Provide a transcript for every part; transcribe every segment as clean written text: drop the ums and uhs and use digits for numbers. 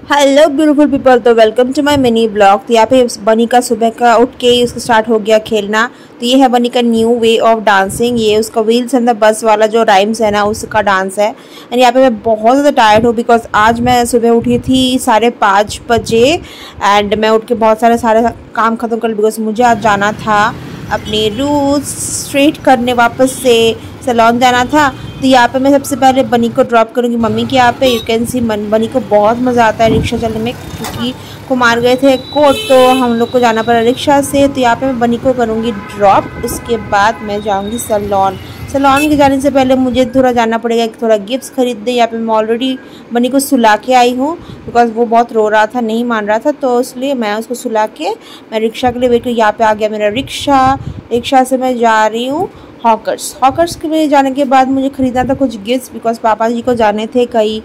Hello beautiful people, तो welcome to my mini blog. तो यहाँ पे बनी का सुबह का उठ के ही उसका स्टार्ट हो गया खेलना। तो ये है बनी का न्यू वे ऑफ डांसिंग। ये उसका व्हील्स एंड द बस वाला जो राइम्स है ना, उसका डांस है। एंड यहाँ पे मैं बहुत ज़्यादा टायर्ड हूँ बिकॉज आज मैं सुबह उठी थी 5:30 बजे एंड मैं उठ के बहुत सारे काम ख़त्म कर बिकॉज मुझे आज जाना था अपने रूट्स स्ट्रेट करने, वापस से सैलून जाना था। तो यहाँ पे मैं सबसे पहले बनी को ड्रॉप करूँगी मम्मी के यहाँ पे। यू कैन सी बनी को बहुत मज़ा आता है रिक्शा चलने में, क्योंकि कुमार गए थे कोट तो हम लोग को जाना पड़ा रिक्शा से। तो यहाँ पे मैं बनी को करूँगी ड्रॉप, उसके बाद मैं जाऊँगी सैलून के जाने से पहले मुझे थोड़ा जाना पड़ेगा, थोड़ा गिफ्ट्स खरीदने। यहाँ पे मैं ऑलरेडी बनी को सुला के आई हूँ बिकॉज वो बहुत रो रहा था, नहीं मान रहा था, तो इसलिए मैं उसको सुला के मैं रिक्शा के लिए वेट। यहाँ पे आ गया मेरा रिक्शा से मैं जा रही हूँ हॉकर्स के में। जाने के बाद मुझे ख़रीदना था कुछ गिफ्ट्स बिकॉज पापा जी को जाने थे कहीं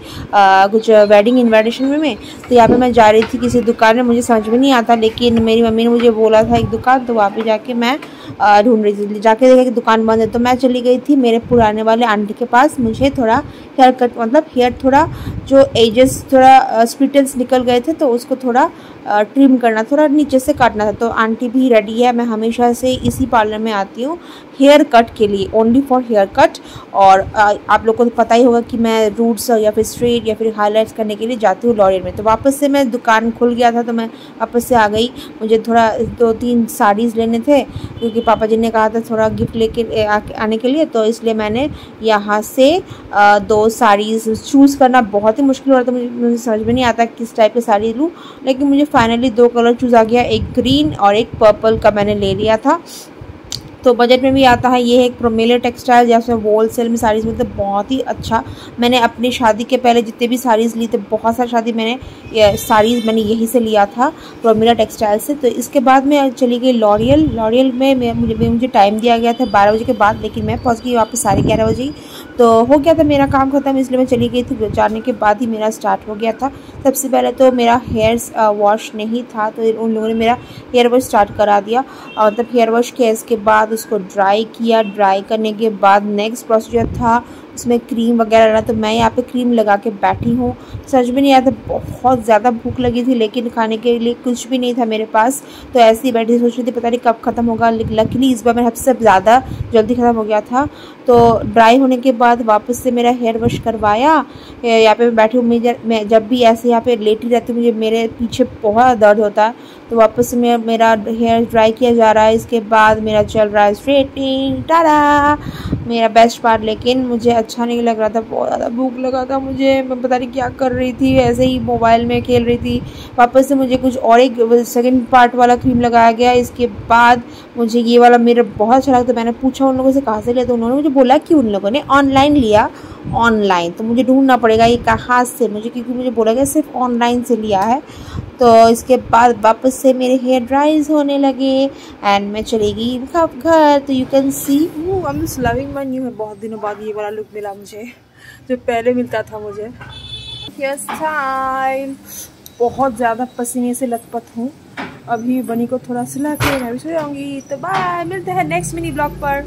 कुछ वेडिंग इन्विटेशन में। तो यहाँ पे मैं जा रही थी किसी दुकान में, मुझे समझ में नहीं आता, लेकिन मेरी मम्मी ने मुझे बोला था एक दुकान, तो वहाँ पे जाके मैं ढूंढ रही थी। जाके देखा कि दुकान बंद है, तो मैं चली गई थी मेरे पुराने वाले आंटी के पास। मुझे थोड़ा हेयर कट, मतलब हेयर थोड़ा जो एजेस थोड़ा स्प्लिटेंस निकल गए थे, तो उसको थोड़ा ट्रिम करना, थोड़ा नीचे से काटना था। तो आंटी भी रेडी है। मैं हमेशा से इसी पार्लर में आती हूँ हेयर कट के लिए, ओनली फॉर हेयर कट। और आप लोगों को तो पता ही होगा कि मैं रूट्स या फिर स्ट्रेट या फिर हाईलाइट्स करने के लिए जाती हूँ लॉरियल में। तो वापस से मैं दुकान खुल गया था तो मैं वापस से आ गई। मुझे थोड़ा 2-3 साड़ीज़ लेने थे क्योंकि पापा जी ने कहा था थोड़ा गिफ्ट लेके आने के लिए, तो इसलिए मैंने यहाँ से 2 साड़ीज़ चूज़ करना बहुत ही मुश्किल हो रहा था। मुझे समझ में नहीं आता किस टाइप की साड़ी लूँ, लेकिन मुझे फाइनली 2 कलर चूज़ आ गया, एक ग्रीन और एक पर्पल का मैंने ले लिया था। तो बजट में भी आता है। ये है एक प्रोमेलर टेक्सटाइल, जैसे होलसेल में साड़ीज़ मिलते बहुत ही अच्छा। मैंने अपनी शादी के पहले जितने भी साड़ीज़ ली थे, बहुत सारी शादी मैंने साड़ीज़ मैंने यहीं से लिया था प्रोमेलर टेक्सटाइल से। तो इसके बाद मैं चली गई लॉरियल में मुझे टाइम दिया गया था 12 बजे के बाद, लेकिन मैं पहुँच गई वापस 11:30 बजे। तो हो गया था मेरा काम ख़त्म, इसलिए मैं चली गई थी। जाने के बाद ही मेरा स्टार्ट हो गया था। सबसे पहले तो मेरा हेयर वॉश नहीं था, तो उन लोगों ने मेरा हेयर वॉश स्टार्ट करा दिया। मतलब हेयर वॉश किया, इसके बाद उसको ड्राई किया। ड्राई करने के बाद नेक्स्ट प्रोसीजर था उसमें क्रीम वगैरह डाला। तो मैं यहाँ पे क्रीम लगा के बैठी हूँ। समझ में नहीं आया था, बहुत ज़्यादा भूख लगी थी, लेकिन खाने के लिए कुछ भी नहीं था मेरे पास। तो ऐसे ही बैठी सोच रही थी पता नहीं कब ख़त्म होगा, लेकिन लकीली इस बार मेरा सबसे ज़्यादा जल्दी ख़त्म हो गया था। तो ड्राई होने के बाद वापस से मेरा हेयर वॉश करवाया। यहाँ पे मैं बैठी हूँ। मैं जब भी ऐसे यहाँ पे लेटी रहती हूँ, मुझे मेरे पीछे बहुत दर्द होता है। तो वापस से मेरा हेयर ड्राई किया जा रहा है। इसके बाद मेरा चल रहा है स्ट्रेटनिंग। टाडा मेरा बेस्ट पार्ट, लेकिन मुझे अच्छा नहीं लग रहा था, बहुत ज़्यादा भूख लगा था मुझे। मैं पता नहीं क्या कर रही थी, ऐसे ही मोबाइल में खेल रही थी। वापस से मुझे कुछ और एक सेकंड पार्ट वाला क्रीम लगाया गया। इसके बाद मुझे ये वाला मेरा बहुत अच्छा लगा। तो मैंने पूछा उन लोगों से कहाँ से लिया, तो उन्होंने मुझे बोला कि उन लोगों ने ऑनलाइन लिया। ऑनलाइन तो मुझे ढूंढना पड़ेगा ये कहाँ से मुझे, क्योंकि मुझे बोला गया सिर्फ ऑनलाइन से लिया है। तो इसके बाद वापस से मेरे हेयर ड्राइज होने लगे एंड मैं चली गई घर। तो you can see I am just loving my new hair. बहुत दिनों बाद ये वाला लुक मिला मुझे, जो पहले मिलता था मुझे। हेयर स्टाइल बहुत ज़्यादा पसीने से लथपथ हूँ। अभी बनी को थोड़ा सिला के मैं भी सो जाऊँगी। तो बाय, मिलते हैं नेक्स्ट मिनी ब्लॉग पर।